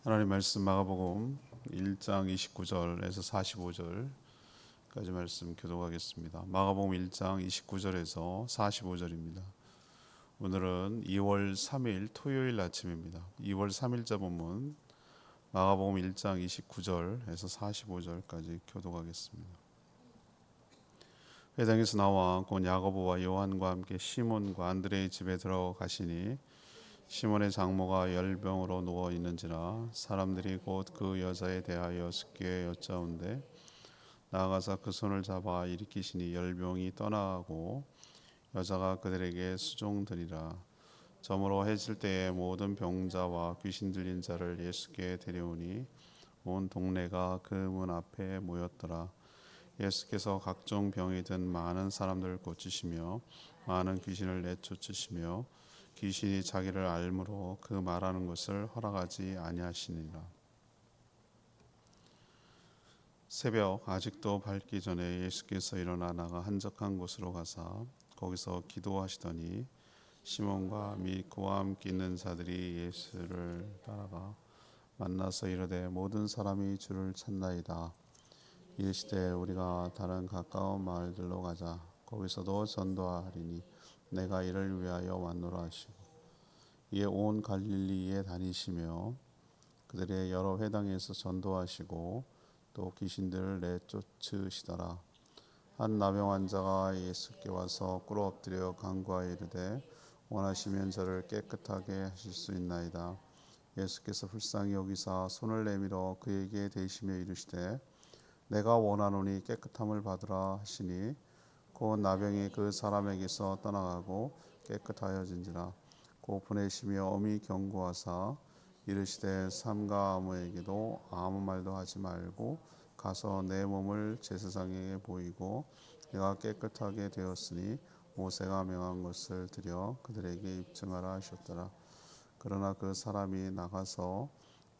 하나님 말씀 마가복음 1장 29절에서 45절까지 말씀 교독하겠습니다. 마가복음 1장 29절에서 45절입니다. 오늘은 2월 3일 토요일 아침입니다. 2월 3일자 본문 마가복음 1장 29절에서 45절까지 교독하겠습니다. 회당에서 나와 곧 야고보와 요한과 함께 시몬과 안드레의 집에 들어가시니 시몬의 장모가 열병으로 누워 있는지라 사람들이 곧 그 여자에 대하여 숙기에 여짜온대 나아가서 그 손을 잡아 일으키시니 열병이 떠나고 여자가 그들에게 수종드니라. 저물어 해질 때에 모든 병자와 귀신 들린 자를 예수께 데려오니 온 동네가 그 문 앞에 모였더라. 예수께서 각종 병이 든 많은 사람들을 고치시며 많은 귀신을 내쫓으시며 귀신이 자기를 알므로 그 말하는 것을 허락하지 아니하시니라. 새벽 아직도 밝기 전에 예수께서 일어나 나가 한적한 곳으로 가사 거기서 기도하시더니 시몬과 및 그와 함께 있는 자들이 예수를 따라가 만나서 이르되 모든 사람이 주를 찾나이다. 이르시되 우리가 다른 가까운 마을들로 가자. 거기서도 전도하리니 내가 이를 위하여 왔노라 하시고 이에 온 갈릴리에 다니시며 그들의 여러 회당에서 전도하시고 또 귀신들을 내쫓으시더라. 한 나병 환자가 예수께 와서 꿇어 엎드려 간구하여 이르되 원하시면 저를 깨끗하게 하실 수 있나이다. 예수께서 불쌍히 여기사 손을 내밀어 그에게 대시며 이르시되 내가 원하노니 깨끗함을 받으라 하시니 곧 나병이 그 사람에게서 떠나가고 깨끗하여진지라. 곧 보내시며 엄히 경고하사 이르시되 삼가 아무에게도 아무 말도 하지 말고 가서 내 몸을 제사장에게 보이고 내가 깨끗하게 되었으니 모세가 명한 것을 드려 그들에게 입증하라 하셨더라. 그러나 그 사람이 나가서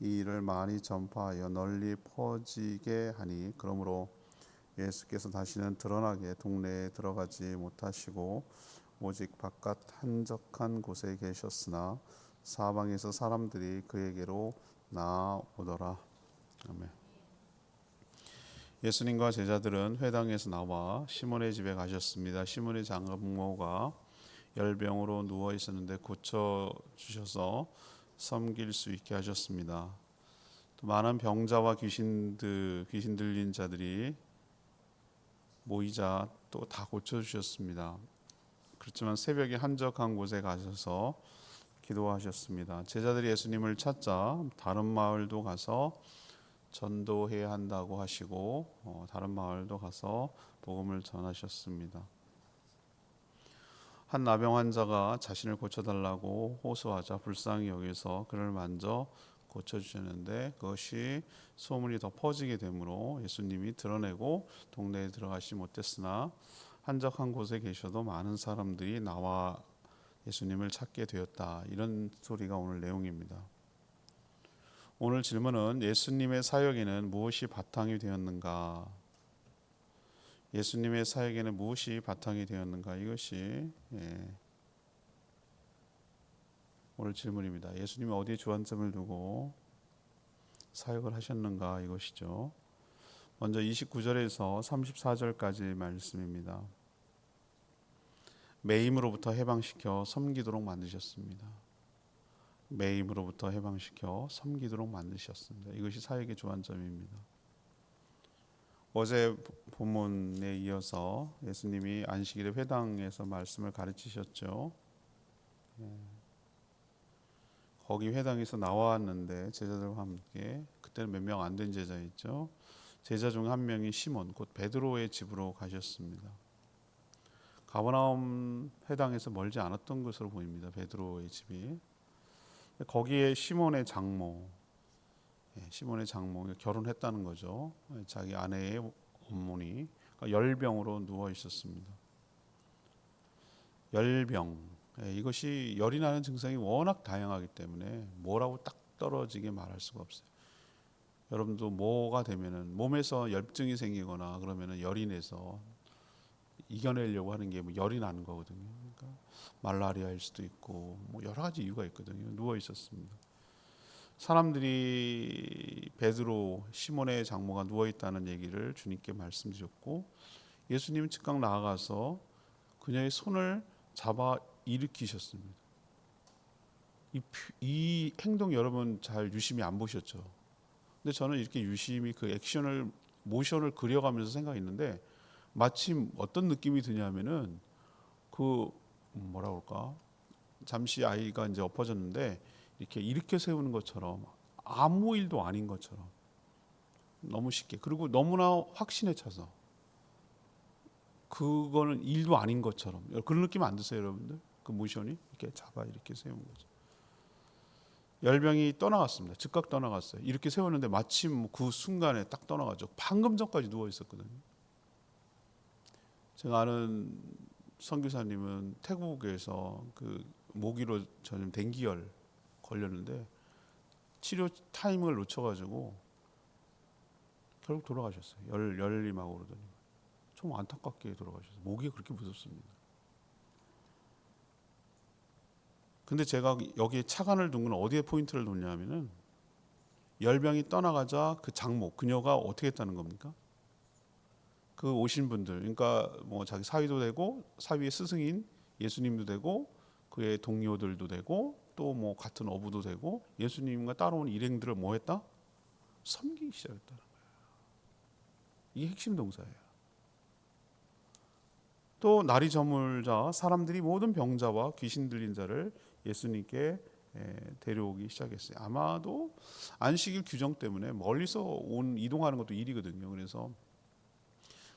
이 일을 많이 전파하여 널리 퍼지게 하니 그러므로 예수께서 다시는 드러나게 동네에 들어가지 못하시고 오직 바깥 한적한 곳에 계셨으나 사방에서 사람들이 그에게로 나아오더라. 아멘. 예수님과 제자들은 회당에서 나와 시몬의 집에 가셨습니다. 시몬의 장모가 열병으로 누워 있었는데 고쳐 주셔서 섬길 수 있게 하셨습니다. 또 많은 병자와 귀신 들린 자들이 모이자 또 다 고쳐 주셨습니다. 그렇지만 새벽에 한적한 곳에 가셔서 기도하셨습니다. 제자들이 예수님을 찾자 다른 마을도 가서 전도해야 한다고 하시고 다른 마을도 가서 복음을 전하셨습니다. 한 나병 환자가 자신을 고쳐달라고 호소하자 불쌍히 여기서 그를 만져 고쳐주셨는데 그것이 소문이 더 퍼지게 되므로 예수님이 드러내고 동네에 들어가지 못했으나 한적한 곳에 계셔도 많은 사람들이 나와 예수님을 찾게 되었다. 이런 스토리가 오늘 내용입니다. 오늘 질문은 예수님의 사역에는 무엇이 바탕이 되었는가? 예수님의 사역에는 무엇이 바탕이 되었는가? 이것이 오늘 질문입니다. 예수님이 어디에 주안점을 두고 사역을 하셨는가? 이것이죠. 먼저 29절에서 34절까지 말씀입니다. 매임으로부터 해방시켜 섬기도록 만드셨습니다. 매임으로부터 해방시켜 섬기도록 만드셨습니다. 이것이 사역의 주안점입니다. 어제 본문에 이어서 예수님이 안식일에 회당에서 말씀을 가르치셨죠. 거기 회당에서 나왔는데 제자들과 함께 그때는 몇 명 안 된 제자 있죠. 제자 중 한 명이 시몬 곧 베드로의 집으로 가셨습니다. 가버나움 회당에서 멀지 않았던 것으로 보입니다. 베드로의 집이. 거기에 시몬의 장모 결혼했다는 거죠. 자기 아내의 어머니 열병으로 누워 있었습니다. 열병 이것이 열이 나는 증상이 워낙 다양하기 때문에 뭐라고 딱 떨어지게 말할 수가 없어요. 여러분도 뭐가 되면은 몸에서 열증이 생기거나 그러면은 열이 내서 이겨내려고 하는 게 뭐 열이 나는 거거든요. 그러니까 말라리아일 수도 있고 뭐 여러 가지 이유가 있거든요. 누워 있었습니다. 사람들이 베드로 시몬의 장모가 누워 있다는 얘기를 주님께 말씀드렸고 예수님은 즉각 나아가서 그녀의 손을 잡아 일으키셨습니다. 이 행동 여러분 잘 유심히 안 보셨죠? 근데 저는 이렇게 유심히 그 액션을 모션을 그려가면서 생각했는데 마침 어떤 느낌이 드냐면은 그 뭐라 그럴까? 잠시 아이가 이제 엎어졌는데 이렇게 일으켜 세우는 것처럼 아무 일도 아닌 것처럼 너무 쉽게 그리고 너무나 확신에 차서 그거는 일도 아닌 것처럼 그런 느낌 안 드세요, 여러분들? 그 모션이 이렇게 잡아 이렇게 세운 거죠. 열병이 떠나갔습니다. 즉각 떠나갔어요. 이렇게 세웠는데 마침 그 순간에 딱 떠나가죠. 방금 전까지 누워 있었거든요. 제가 아는 선교사님은 태국에서 그 모기로 전염 댕기열 걸렸는데 치료 타이밍을 놓쳐가지고 결국 돌아가셨어요. 열림하고 그러더니 좀 안타깝게 돌아가셨어요. 모기가 그렇게 무섭습니다. 근데 제가 여기에 차관을 둔 건 어디에 포인트를 놓냐면은 열병이 떠나가자 그 장모 그녀가 어떻게 했다는 겁니까? 그 오신 분들 그러니까 뭐 자기 사위도 되고 사위의 스승인 예수님도 되고 그의 동료들도 되고 또 뭐 같은 어부도 되고 예수님과 따라온 일행들을 뭐 했다? 섬기기 시작했다는 거예요. 이게 핵심 동사예요. 또 날이 저물자 사람들이 모든 병자와 귀신 들린 자를 예수님께 데려오기 시작했어요. 아마도 안식일 규정 때문에 멀리서 이동하는 것도 일이거든요. 그래서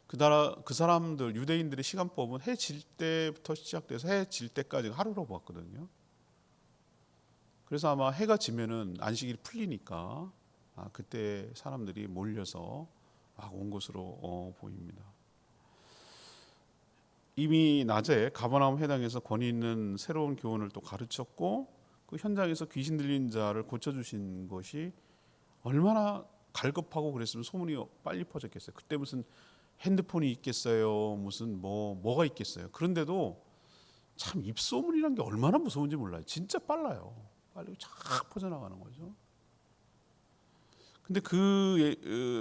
그 사람들 유대인들의 시간법은 해 질 때부터 시작돼서 해 질 때까지 하루로 봤거든요. 그래서 아마 해가 지면은 안식일이 풀리니까 그때 사람들이 몰려서 막 온 것으로 보입니다. 이미 낮에 가버나움 회당에서 권위 있는 새로운 교훈을 또 가르쳤고 그 현장에서 귀신 들린 자를 고쳐주신 것이 얼마나 갈급하고 그랬으면 소문이 빨리 퍼졌겠어요. 그때 무슨 핸드폰이 있겠어요, 무슨 뭐가 있겠어요. 그런데도 참 입소문이란 게 얼마나 무서운지 몰라요. 진짜 빨라요. 빨리 쫙 퍼져나가는 거죠. 근데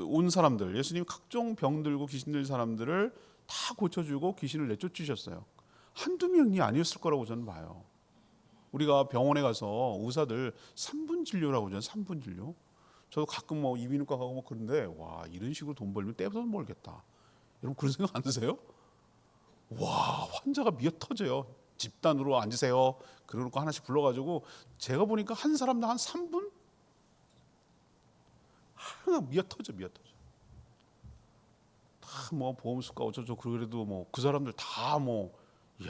온 사람들 예수님이 각종 병 들고 귀신 들린 사람들을 다 고쳐주고 귀신을 내쫓으셨어요. 한두 명이 아니었을 거라고 저는 봐요. 우리가 병원에 가서 의사들 3분 진료라고 하잖아요. 3분 진료. 저도 가끔 이비인후과 가고 그런데 와 이런 식으로 돈 벌면 떼서 벌겠다. 여러분 그런 생각 안 드세요? 와 환자가 미어 터져요. 집단으로 앉으세요. 그러고 하나씩 불러가지고 제가 보니까 한 사람당 한 3분? 하나 미어 터져. 다 보험 수가 어쩌고 그래도 그 사람들 다 이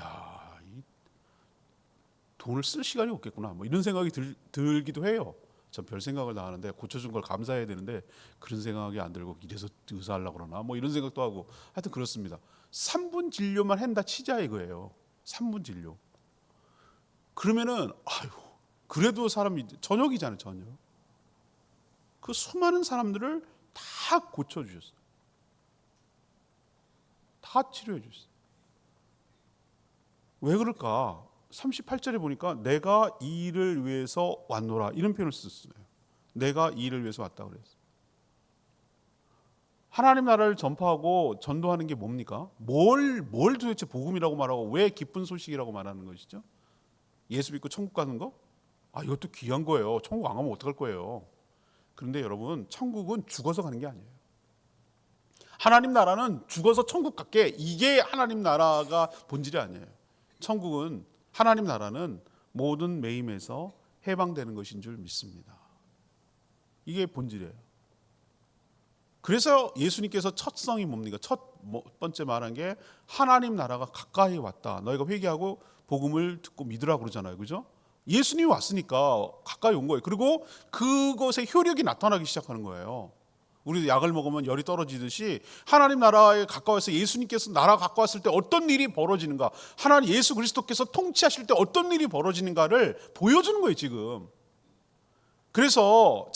돈을 쓸 시간이 없겠구나. 이런 생각이 들기도 해요. 전 별 생각을 다 하는데 고쳐준 걸 감사해야 되는데 그런 생각이 안 들고 이래서 의사 하려고 그러나 이런 생각도 하고 하여튼 그렇습니다. 3분 진료만 한다 치자 이거예요. 3분 진료. 그러면은 그래도 사람이 저녁이잖아요. 저녁. 그 수많은 사람들을 다 고쳐주셨어요. 다 치료해 주셨어요. 왜 그럴까? 38절에 보니까 내가 이 일을 위해서 왔노라 이런 표현을 썼어요. 내가 이 일을 위해서 왔다 그랬어요. 하나님 나라를 전파하고 전도하는 게 뭡니까? 뭘 도대체 복음이라고 말하고 왜 기쁜 소식이라고 말하는 것이죠? 예수 믿고 천국 가는 거? 이것도 귀한 거예요. 천국 안 가면 어떡할 거예요? 그런데 여러분 천국은 죽어서 가는 게 아니에요. 하나님 나라는 죽어서 천국 갈게 이게 하나님 나라가 본질이 아니에요. 천국은 하나님 나라는 모든 매임에서 해방되는 것인 줄 믿습니다. 이게 본질이에요. 그래서 예수님께서 첫 성이 뭡니까? 첫 번째 말한 게 하나님 나라가 가까이 왔다. 너희가 회개하고 복음을 듣고 믿으라 그러잖아요. 그죠? 예수님이 왔으니까 가까이 온 거예요. 그리고 그것의 효력이 나타나기 시작하는 거예요. 우리도 약을 먹으면 열이 떨어지듯이 하나님 나라에 가까워서 예수님께서 나라 가까웠을 때 어떤 일이 벌어지는가, 하나님 예수 그리스도께서 통치하실 때 어떤 일이 벌어지는가를 보여주는 거예요. 지금 그래서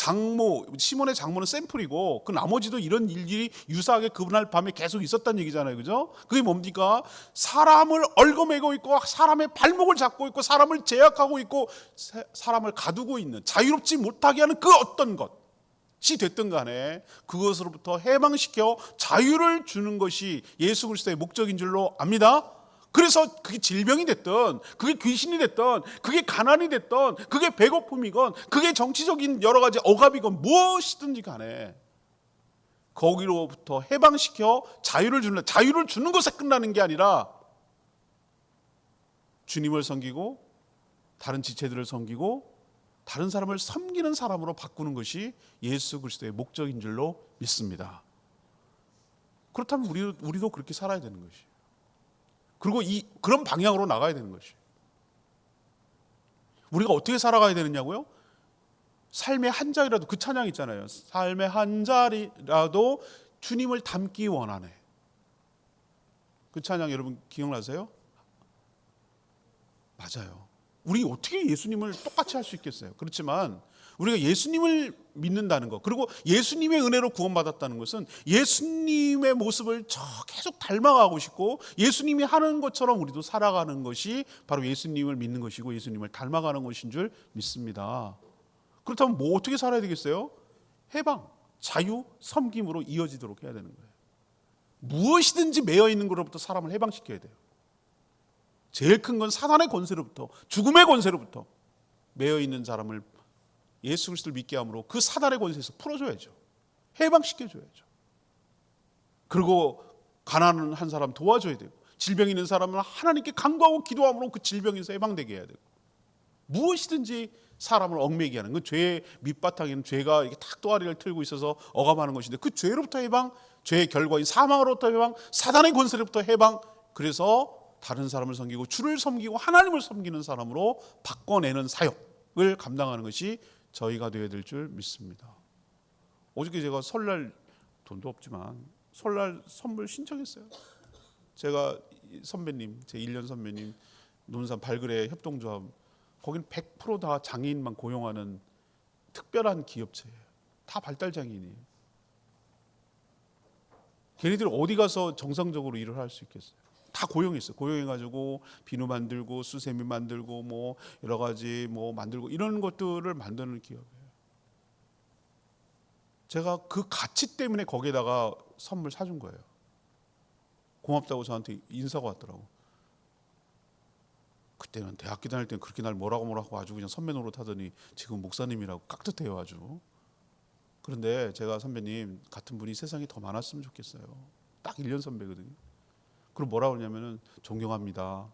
시몬의 장모는 샘플이고 그 나머지도 이런 일들이 유사하게 그날 밤에 계속 있었다는 얘기잖아요. 그죠? 그게 뭡니까? 사람을 얽어매고 있고 사람의 발목을 잡고 있고 사람을 제약하고 있고 사람을 가두고 있는, 자유롭지 못하게 하는 그 어떤 것이 됐든 간에 그것으로부터 해방시켜 자유를 주는 것이 예수 그리스도의 목적인 줄로 압니다. 그래서 그게 질병이 됐든 그게 귀신이 됐든 그게 가난이 됐든 그게 배고픔이건 그게 정치적인 여러 가지 억압이건 무엇이든지 간에 거기로부터 해방시켜 자유를 주는 것에 끝나는 게 아니라 주님을 섬기고 다른 지체들을 섬기고 다른 사람을 섬기는 사람으로 바꾸는 것이 예수 그리스도의 목적인 줄로 믿습니다. 그렇다면 우리도 그렇게 살아야 되는 것이에요. 그리고 그런 방향으로 나가야 되는 것이에요. 우리가 어떻게 살아가야 되느냐고요? 삶의 한 자리라도, 그 찬양 있잖아요. 삶의 한 자리라도 주님을 닮기 원하네. 그 찬양 여러분 기억나세요? 맞아요. 우리 어떻게 예수님을 똑같이 할 수 있겠어요? 그렇지만 우리가 예수님을 믿는다는 것, 그리고 예수님의 은혜로 구원받았다는 것은 예수님의 모습을 계속 닮아가고 싶고 예수님이 하는 것처럼 우리도 살아가는 것이 바로 예수님을 믿는 것이고 예수님을 닮아가는 것인 줄 믿습니다. 그렇다면 뭐 어떻게 살아야 되겠어요? 해방, 자유, 섬김으로 이어지도록 해야 되는 거예요. 무엇이든지 매여 있는 것로부터 사람을 해방시켜야 돼요. 제일 큰 건 사단의 권세로부터, 죽음의 권세로부터 매여 있는 사람을 예수 그리스도를 믿게 함으로 그 사단의 권세에서 풀어줘야죠. 해방시켜줘야죠. 그리고 가난한 사람 도와줘야 되고 질병 있는 사람은 하나님께 간구하고 기도함으로 그 질병에서 해방되게 해야 되고 무엇이든지 사람을 얽매게 하는 그 죄의 밑바탕에는 죄가 이렇게 탁 또아리를 틀고 있어서 억압하는 것인데 그 죄로부터 해방, 죄의 결과인 사망으로부터 해방, 사단의 권세로부터 해방, 그래서 다른 사람을 섬기고 주를 섬기고 하나님을 섬기는 사람으로 바꿔내는 사역을 감당하는 것이 저희가 되어야 될 줄 믿습니다. 어저께 제가 설날 돈도 없지만 설날 선물 신청했어요. 제가 선배님, 제 1년 선배님 논산 발그레 협동조합, 거긴 100% 다 장애인만 고용하는 특별한 기업체예요. 다 발달장애인이에요. 걔네들이 어디 가서 정상적으로 일을 할 수 있겠어요? 다 고용했어요. 고용해가지고 비누 만들고 수세미 만들고 뭐 여러 가지 뭐 만들고 이런 것들을 만드는 기업이에요. 제가 그 가치 때문에 거기에다가 선물 사준 거예요. 고맙다고 저한테 인사가 왔더라고. 그때는 대학교 다닐 때는 그렇게 날 뭐라고 아주 그냥 선배 노릇하더니 지금 목사님이라고 깍듯해요 아주. 그런데 제가 선배님 같은 분이 세상에 더 많았으면 좋겠어요. 딱 1년 선배거든요. 그럼 뭐라고 그러냐면은 존경합니다.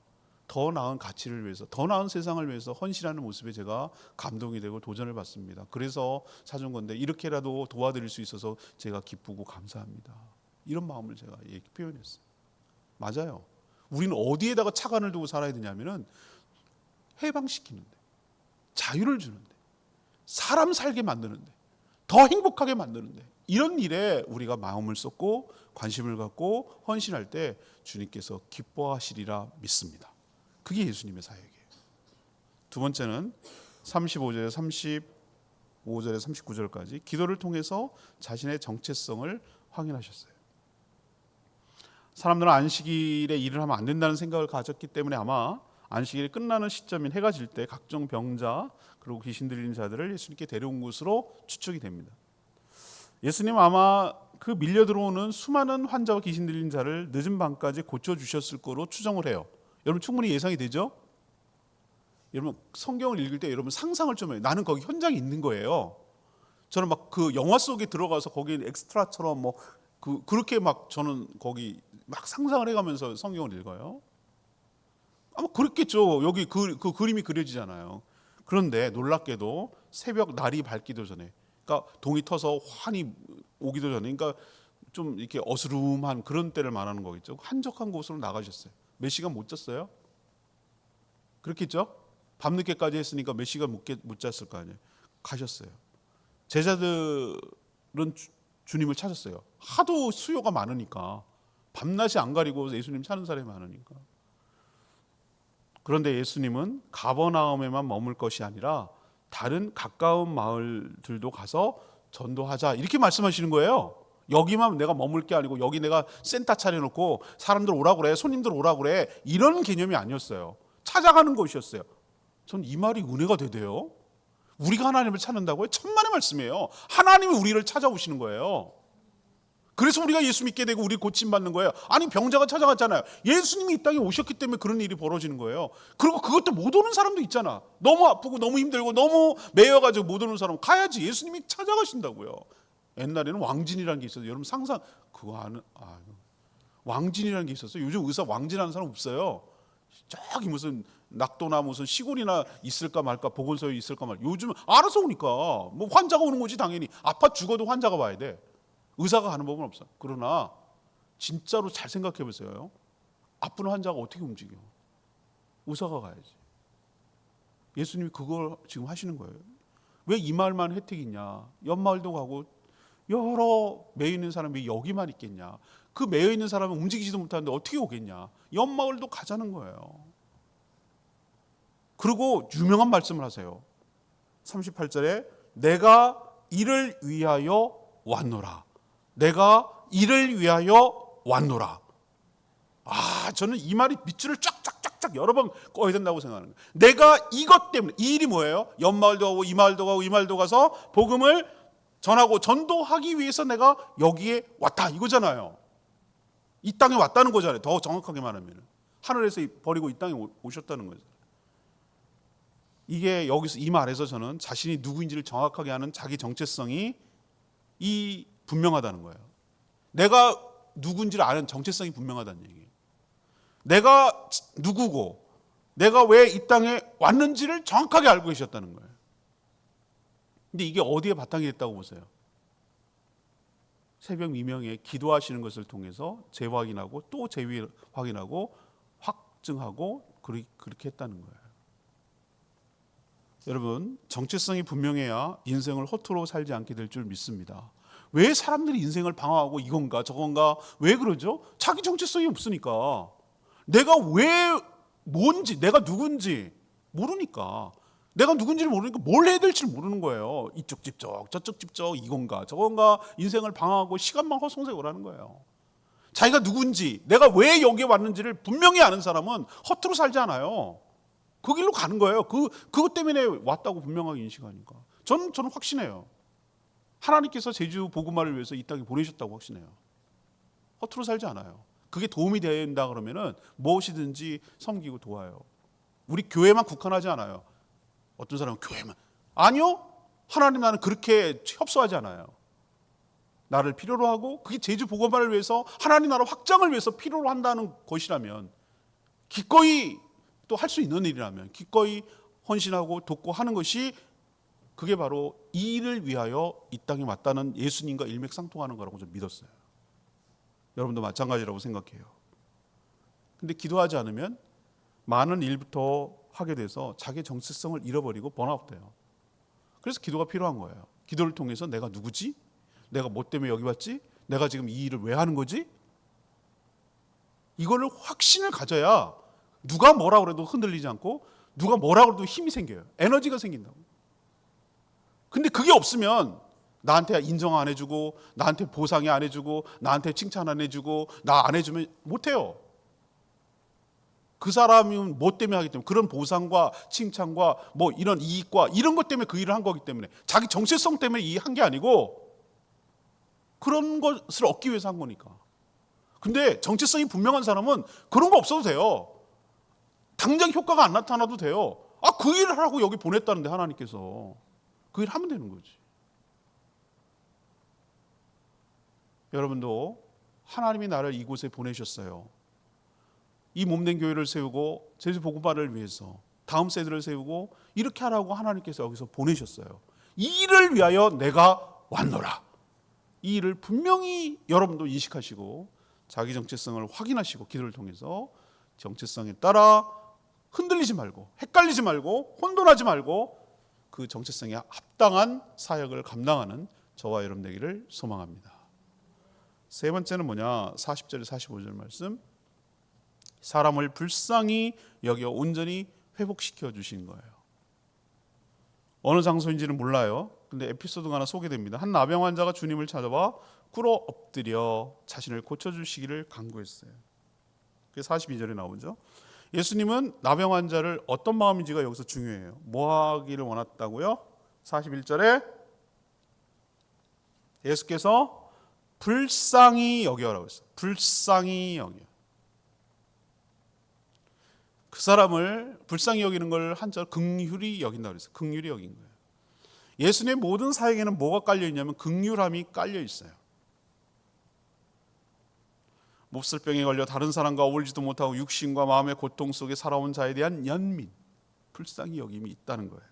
더 나은 가치를 위해서, 더 나은 세상을 위해서 헌신하는 모습에 제가 감동이 되고 도전을 받습니다. 그래서 사준 건데 이렇게라도 도와드릴 수 있어서 제가 기쁘고 감사합니다. 이런 마음을 제가 표현했어요. 맞아요. 우리는 어디에다가 차관을 두고 살아야 되냐면은 해방시키는데, 자유를 주는데, 사람 살게 만드는데, 더 행복하게 만드는데, 이런 일에 우리가 마음을 쏟고 관심을 갖고 헌신할 때 주님께서 기뻐하시리라 믿습니다. 그게 예수님의 사역이에요. 두 번째는 35절에 35절에 39절까지 기도를 통해서 자신의 정체성을 확인하셨어요. 사람들은 안식일에 일을 하면 안 된다는 생각을 가졌기 때문에 아마 안식일이 끝나는 시점인 해가 질 때 각종 병자 그리고 귀신 들리는 자들을 예수님께 데려온 것으로 추측이 됩니다. 예수님 아마 그 밀려 들어오는 수많은 환자와 귀신 들린 자를 늦은 밤까지 고쳐주셨을 거로 추정을 해요. 여러분 충분히 예상이 되죠? 여러분 성경을 읽을 때 여러분 상상을 좀 해요. 나는 거기 현장에 있는 거예요. 저는 막 그 영화 속에 들어가서 거기 엑스트라처럼 뭐 그렇게 막 저는 거기 막 상상을 해가면서 성경을 읽어요. 아마 그렇겠죠. 여기 그 그림이 그려지잖아요. 그런데 놀랍게도 새벽 날이 밝기도 전에, 그러니까 동이 터서 환히 오기도 전에, 그러니까 좀 이렇게 어스름한 그런 때를 말하는 거겠죠. 한적한 곳으로 나가셨어요. 몇 시간 못 잤어요? 그렇겠죠? 밤늦게까지 했으니까 몇 시간 못 잤을 거 아니에요. 가셨어요. 제자들은 주님을 찾았어요. 하도 수요가 많으니까 밤낮이 안 가리고 예수님 찾는 사람이 많으니까. 그런데 예수님은 가버나움에만 머물 것이 아니라 다른 가까운 마을들도 가서 전도하자 이렇게 말씀하시는 거예요. 여기만 내가 머물 게 아니고 여기 내가 센터 차려놓고 사람들 오라 그래, 손님들 오라 그래, 이런 개념이 아니었어요. 찾아가는 것이었어요. 전 이 말이 은혜가 되대요. 우리가 하나님을 찾는다고요? 천만의 말씀이에요. 하나님이 우리를 찾아오시는 거예요. 그래서 우리가 예수 믿게 되고 우리 고침받는 거예요. 아니 병자가 찾아갔잖아요. 예수님이 이 땅에 오셨기 때문에 그런 일이 벌어지는 거예요. 그리고 그것도 못 오는 사람도 있잖아. 너무 아프고 너무 힘들고 너무 매여가지고 못 오는 사람 가야지. 예수님이 찾아가신다고요. 옛날에는 왕진이라는 게 있어요. 여러분 상상 그거 아는 왕진이라는 게 있었어요. 요즘 의사 왕진하는 사람 없어요. 저기 무슨 낙도나 무슨 시골이나 있을까 말까 보건소에 있을까 말까. 요즘 알아서 오니까 뭐 환자가 오는 거지 당연히. 아파 죽어도 환자가 와야 돼. 의사가 가는 법은 없어. 그러나 진짜로 잘 생각해 보세요. 아픈 환자가 어떻게 움직여? 의사가 가야지. 예수님이 그걸 지금 하시는 거예요. 왜 이 마을만 혜택이 있냐? 옆 마을도 가고 여러 매여 있는 사람이 여기만 있겠냐? 그 매여 있는 사람은 움직이지도 못하는데 어떻게 오겠냐? 옆 마을도 가자는 거예요. 그리고 유명한 말씀을 하세요. 38절에 내가 이를 위하여 왔노라. 내가 이를 위하여 왔노라. 저는 이 말이 밑줄을 쫙쫙쫙쫙 여러 번 꺼야 된다고 생각하는 거예요. 내가 이것 때문에, 이 일이 뭐예요? 옆 마을도 가고 이 마을도 가고 이 마을도 가서 복음을 전하고 전도하기 위해서 내가 여기에 왔다 이거잖아요. 이 땅에 왔다는 거잖아요. 더 정확하게 말하면 하늘에서 버리고 이 땅에 오셨다는 거죠. 이게 여기서 이 말에서 저는 자신이 누구인지를 정확하게 아는 자기 정체성이 분명하다는 거예요. 내가 누군지를 아는 정체성이 분명하다는 얘기예요. 내가 누구고 내가 왜 이 땅에 왔는지를 정확하게 알고 계셨다는 거예요. 근데 이게 어디에 바탕이 됐다고 보세요? 새벽 미명에 기도하시는 것을 통해서 재확인하고 또 재확인하고 확증하고 그렇게 했다는 거예요. 여러분, 정체성이 분명해야 인생을 허투루 살지 않게 될 줄 믿습니다. 왜 사람들이 인생을 방황하고 이건가 저건가 왜 그러죠? 자기 정체성이 없으니까. 내가 왜 뭔지 내가 누군지 모르니까. 내가 누군지를 모르니까 뭘 해야 될지 모르는 거예요. 이쪽 집적 저쪽 집적 이건가 저건가 인생을 방황하고 시간만 허송세월하는 거예요. 자기가 누군지 내가 왜 여기에 왔는지를 분명히 아는 사람은 허투루 살지 않아요. 그 길로 가는 거예요. 그것 때문에 왔다고 분명하게 인식하니까. 저는 확신해요. 하나님께서 제주 복음화를 위해서 이 땅에 보내셨다고 확신해요. 허투루 살지 않아요. 그게 도움이 된다 그러면은 무엇이든지 섬기고 도와요. 우리 교회만 국한하지 않아요. 어떤 사람은 교회만. 아니요. 하나님 나는 그렇게 협소하지 않아요. 나를 필요로 하고 그게 제주 복음화를 위해서 하나님 나라 확장을 위해서 필요로 한다는 것이라면 기꺼이 또 할 수 있는 일이라면 기꺼이 헌신하고 돕고 하는 것이 그게 바로 이 일을 위하여 이 땅에 왔다는 예수님과 일맥상통하는 거라고 좀 믿었어요. 여러분도 마찬가지라고 생각해요. 근데 기도하지 않으면 많은 일부터 하게 돼서 자기 정체성을 잃어버리고 번아웃돼요. 그래서 기도가 필요한 거예요. 기도를 통해서 내가 누구지? 내가 뭐 때문에 여기 왔지? 내가 지금 이 일을 왜 하는 거지? 이거를 확신을 가져야 누가 뭐라 그래도 흔들리지 않고 누가 뭐라 그래도 힘이 생겨요. 에너지가 생긴다고. 근데 그게 없으면 나한테 인정 안 해주고 나한테 보상이 안 해주고 나한테 칭찬 안 해주고 나 안 해주면 못해요. 그 사람은 뭐 때문에 하기 때문에 그런 보상과 칭찬과 뭐 이런 이익과 이런 것 때문에 그 일을 한 거기 때문에 자기 정체성 때문에 이 한 게 아니고 그런 것을 얻기 위해서 한 거니까. 근데 정체성이 분명한 사람은 그런 거 없어도 돼요. 당장 효과가 안 나타나도 돼요. 그 일을 하라고 여기 보냈다는데 하나님께서 그 일 하면 되는 거지. 여러분도 하나님이 나를 이곳에 보내셨어요. 이 몸된 교회를 세우고 제주 복음화를 위해서 다음 세대를 세우고 이렇게 하라고 하나님께서 여기서 보내셨어요. 이 일을 위하여 내가 왔노라. 이 일을 분명히 여러분도 인식하시고 자기 정체성을 확인하시고 기도를 통해서 정체성에 따라 흔들리지 말고 헷갈리지 말고 혼돈하지 말고 그 정체성에 합당한 사역을 감당하는 저와 여러분 되기를 소망합니다. 세 번째는 뭐냐? 40절 45절 말씀. 사람을 불쌍히 여겨 온전히 회복시켜 주신 거예요. 어느 장소인지는 몰라요. 근데 에피소드가 하나 소개됩니다. 한 나병 환자가 주님을 찾아와 꿇어 엎드려 자신을 고쳐주시기를 간구했어요. 그게 42절에 나오죠. 예수님은 나병 환자를 어떤 마음인지가 여기서 중요해요. 뭐 하기를 원했다고요? 41절에 예수께서 불쌍히 여겨라고 했어요. 불쌍히 여겨. 그 사람을 불쌍히 여기는 걸 한자로 긍휼히 여긴다고 그랬어요. 긍휼히 여긴 거예요. 예수님의 모든 사역에는 뭐가 깔려 있냐면 긍휼함이 깔려 있어요. 몹쓸병에 걸려 다른 사람과 어울리지도 못하고 육신과 마음의 고통 속에 살아온 자에 대한 연민, 불쌍히 여김이 있다는 거예요.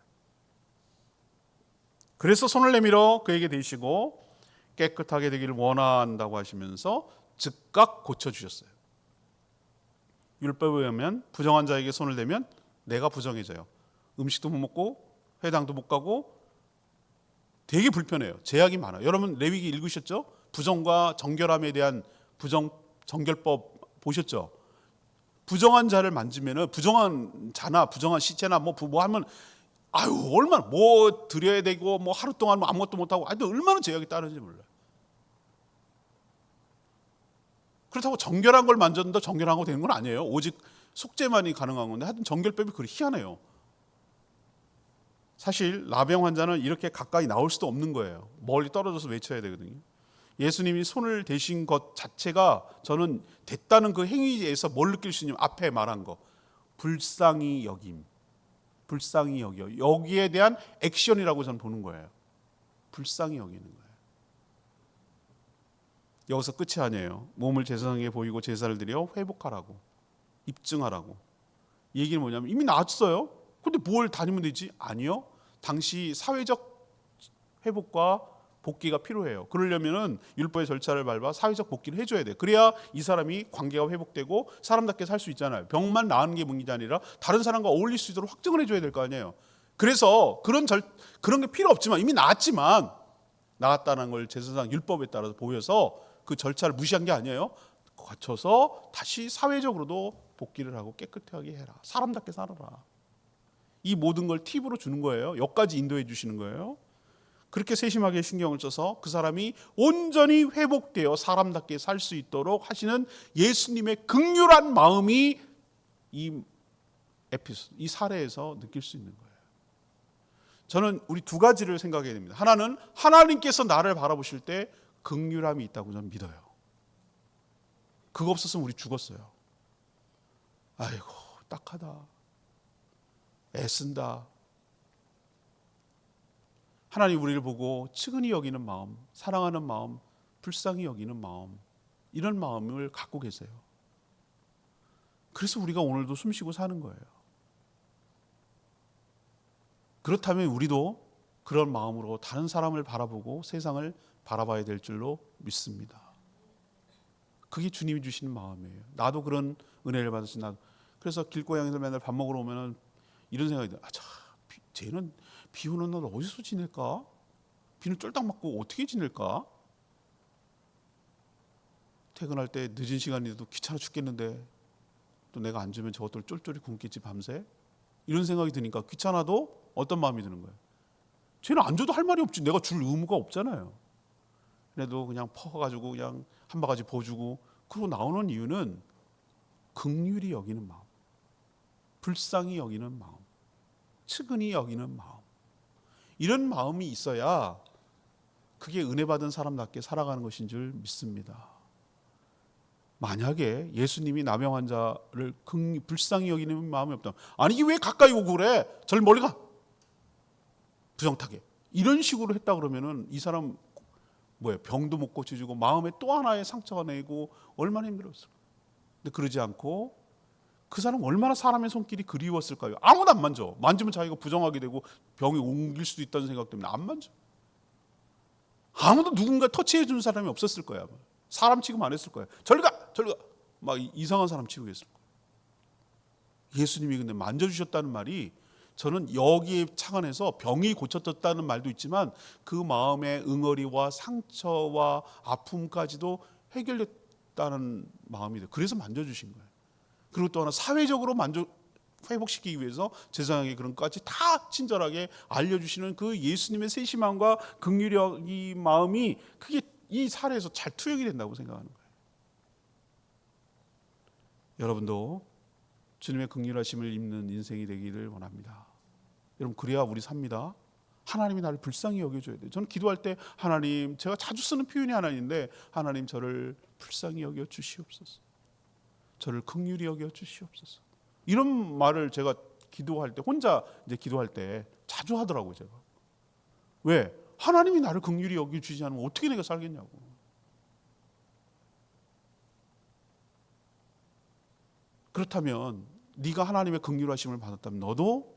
그래서 손을 내밀어 그에게 대시고 깨끗하게 되기를 원한다고 하시면서 즉각 고쳐주셨어요. 율법에 의하면 부정한 자에게 손을 대면 내가 부정해져요. 음식도 못 먹고 회당도 못 가고 되게 불편해요. 제약이 많아요. 여러분 레위기 읽으셨죠? 부정과 정결함에 대한 정결법 보셨죠? 부정한 자를 만지면은 부정한 자나 부정한 시체나 뭐 하면 얼마나 뭐 드려야 되고 뭐 하루 동안 뭐 아무것도 못 하고 얼마나 제약이 따르는지 몰라요. 그렇다고 정결한 걸 만졌는데 정결한 거 되는 건 아니에요. 오직 속죄만이 가능한 건데 하여튼 정결법이 그리 희한해요. 사실 나병 환자는 이렇게 가까이 나올 수도 없는 거예요. 멀리 떨어져서 외쳐야 되거든요. 예수님이 손을 대신 것 자체가 저는 됐다는 그 행위에서 뭘 느낄 수 있냐면 앞에 말한 거 불쌍히 여김, 불쌍히 여겨. 여기에 대한 액션이라고 저는 보는 거예요. 불쌍히 여기는 거예요. 여기서 끝이 아니에요. 몸을 제사장에게 보이고 제사를 드려 회복하라고, 입증하라고. 이 얘기는 뭐냐면 이미 나았어요. 근데 뭘 다니면 되지? 아니요. 당시 사회적 회복과 복귀가 필요해요. 그러려면은 율법의 절차를 밟아 사회적 복귀를 해줘야 돼. 그래야 이 사람이 관계가 회복되고 사람답게 살 수 있잖아요. 병만 나은 게 문제가 아니라 다른 사람과 어울릴 수 있도록 확증을 해줘야 될 거 아니에요. 그래서 그런 게 필요 없지만 이미 나았지만 나았다는 걸 제사장 율법에 따라서 보여서 그 절차를 무시한 게 아니에요. 갖춰서 다시 사회적으로도 복귀를 하고 깨끗하게 해라. 사람답게 살아라. 이 모든 걸 팁으로 주는 거예요. 여기까지 인도해 주시는 거예요. 그렇게 세심하게 신경을 써서 그 사람이 온전히 회복되어 사람답게 살 수 있도록 하시는 예수님의 긍휼한 마음이 이 에피소드, 이 사례에서 느낄 수 있는 거예요. 저는 우리 두 가지를 생각해야 됩니다. 하나는 하나님께서 나를 바라보실 때 긍휼함이 있다고 저는 믿어요. 그거 없었으면 우리 죽었어요. 아이고 딱하다, 애쓴다. 하나님 우리를 보고 측은히 여기는 마음, 사랑하는 마음, 불쌍히 여기는 마음, 이런 마음을 갖고 계세요. 그래서 우리가 오늘도 숨쉬고 사는 거예요. 그렇다면 우리도 그런 마음으로 다른 사람을 바라보고 세상을 바라봐야 될 줄로 믿습니다. 그게 주님이 주시는 마음이에요. 나도 그런 은혜를 받았지. 나도. 그래서 길고양이들 맨날 밥 먹으러 오면은 이런 생각이 들어요. 쟤는 비 오는 날 어디서 지낼까? 비는 쫄딱 맞고 어떻게 지낼까? 퇴근할 때 늦은 시간인데도 귀찮아 죽겠는데 또 내가 안 주면 저것들 쫄쫄이 굶겠지 밤새? 이런 생각이 드니까 귀찮아도 어떤 마음이 드는 거예요? 쟤는 안 줘도 할 말이 없지. 내가 줄 의무가 없잖아요. 그래도 그냥 퍼가지고 그냥 한 바가지 보주고 그러고 나오는 이유는 긍휼히 여기는 마음, 불쌍히 여기는 마음, 측은히 여기는 마음, 이런 마음이 있어야 그게 은혜 받은 사람답게 살아가는 것인 줄 믿습니다. 만약에 예수님이 나병 환자를 불쌍히 여기는 마음이 없다면 아니 이게 왜 가까이 오고 그래? 절 멀리 가. 부정타게. 이런 식으로 했다 그러면은 이 사람 병도 못 고쳐주고 마음에 또 하나의 상처가 내고 얼마나 힘들었을까. 근데 그러지 않고 그 사람 얼마나 사람의 손길이 그리웠을까요? 아무도 안 만져. 만지면 자기가 부정하게 되고 병이 옮길 수도 있다는 생각 때문에 안 만져. 아무도 누군가 터치해 주는 사람이 없었을 거야. 사람 취급 안 했을 거야. 저리 가. 막 이상한 사람 취급했을 거야. 예수님이 근데 만져주셨다는 말이 저는 여기에 착안해서 병이 고쳐졌다는 말도 있지만 그 마음의 응어리와 상처와 아픔까지도 해결됐다는 마음이 돼요. 그래서 만져주신 거예요. 그리고 또 하나 사회적으로 회복시키기 위해서 제사장의 그런 것까지 다 친절하게 알려주시는 그 예수님의 세심함과 긍휼의 이 마음이 그게 이 사례에서 잘 투영이 된다고 생각하는 거예요. 여러분도 주님의 긍휼하심을 입는 인생이 되기를 원합니다. 여러분, 그래야 우리 삽니다. 하나님이 나를 불쌍히 여겨줘야 돼요. 저는 기도할 때 하나님, 제가 자주 쓰는 표현이 하나인데, 하나님 저를 불쌍히 여겨 주시옵소서. 저를 긍휼히 여겨 주시옵소서. 이런 말을 제가 기도할 때, 혼자 이제 기도할 때 자주 하더라고요, 제가. 왜? 하나님이 나를 긍휼히 여겨 주지 않으면 어떻게 내가 살겠냐고. 그렇다면 네가 하나님의 긍휼하심을 받았다면 너도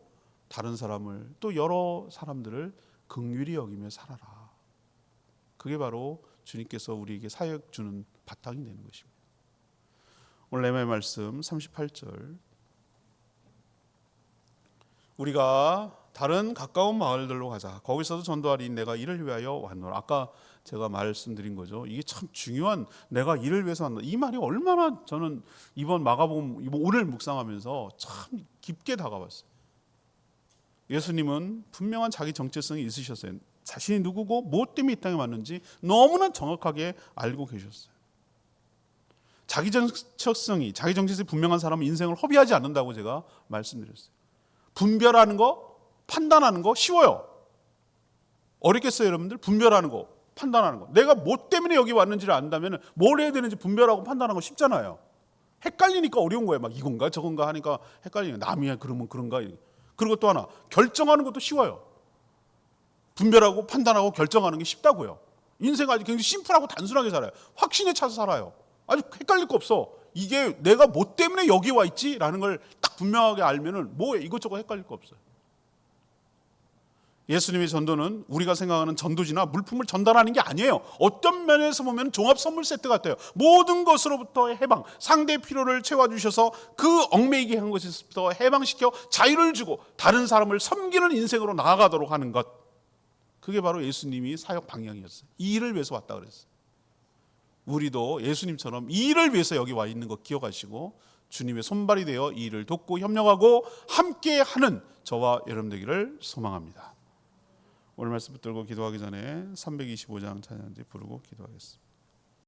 다른 사람을, 또 여러 사람들을 긍휼히 여기며 살아라. 그게 바로 주님께서 우리에게 사역 주는 바탕이 되는 것입니다. 오늘 레마의 말씀 38절, 우리가 다른 가까운 마을들로 가자. 거기서도 전도하리니 내가 이를 위하여 왔노라. 아까 제가 말씀드린 거죠. 이게 참 중요한, 내가 이를 위해서 왔노라. 이 말이 얼마나 저는 이번 마가복음 오늘 묵상하면서 참 깊게 다가왔어요. 예수님은 분명한 자기 정체성이 있으셨어요. 자신이 누구고 무엇 때문에 이 땅에 왔는지 너무나 정확하게 알고 계셨어요. 자기 정체성이, 자기 정체성이 분명한 사람은 인생을 허비하지 않는다고 제가 말씀드렸어요. 분별하는 거, 판단하는 거 쉬워요. 어렵겠어요, 여러분들? 분별하는 거, 판단하는 거. 내가 뭐 때문에 여기 왔는지를 안다면 뭘 해야 되는지 분별하고 판단하는 거 쉽잖아요. 헷갈리니까 어려운 거예요. 막 이건가 저건가 하니까 헷갈리니까 남이야 그러면 그런가. 그리고 또 하나, 결정하는 것도 쉬워요. 분별하고 판단하고 결정하는 게 쉽다고요. 인생 아주 굉장히 심플하고 단순하게 살아요. 확신에 차서 살아요. 아주 헷갈릴 거 없어. 이게 내가 뭐 때문에 여기 와 있지라는 걸 딱 분명하게 알면은 뭐 이것저것 헷갈릴 거 없어요. 예수님의 전도는 우리가 생각하는 전도지나 물품을 전달하는 게 아니에요. 어떤 면에서 보면 종합 선물 세트 같아요. 모든 것으로부터 해방, 상대의 필요를 채워주셔서 그 얽매이게 한 것에서부터 해방시켜 자유를 주고 다른 사람을 섬기는 인생으로 나아가도록 하는 것, 그게 바로 예수님이 사역 방향이었어요. 이 일을 위해서 왔다 그랬어요. 우리도 예수님처럼 이 일을 위해서 여기 와 있는 거 기억하시고 주님의 손발이 되어 이 일을 돕고 협력하고 함께하는 저와 여러분 되기를 소망합니다. 오늘 말씀 붙들고 기도하기 전에 325장 찬양지 부르고 기도하겠습니다.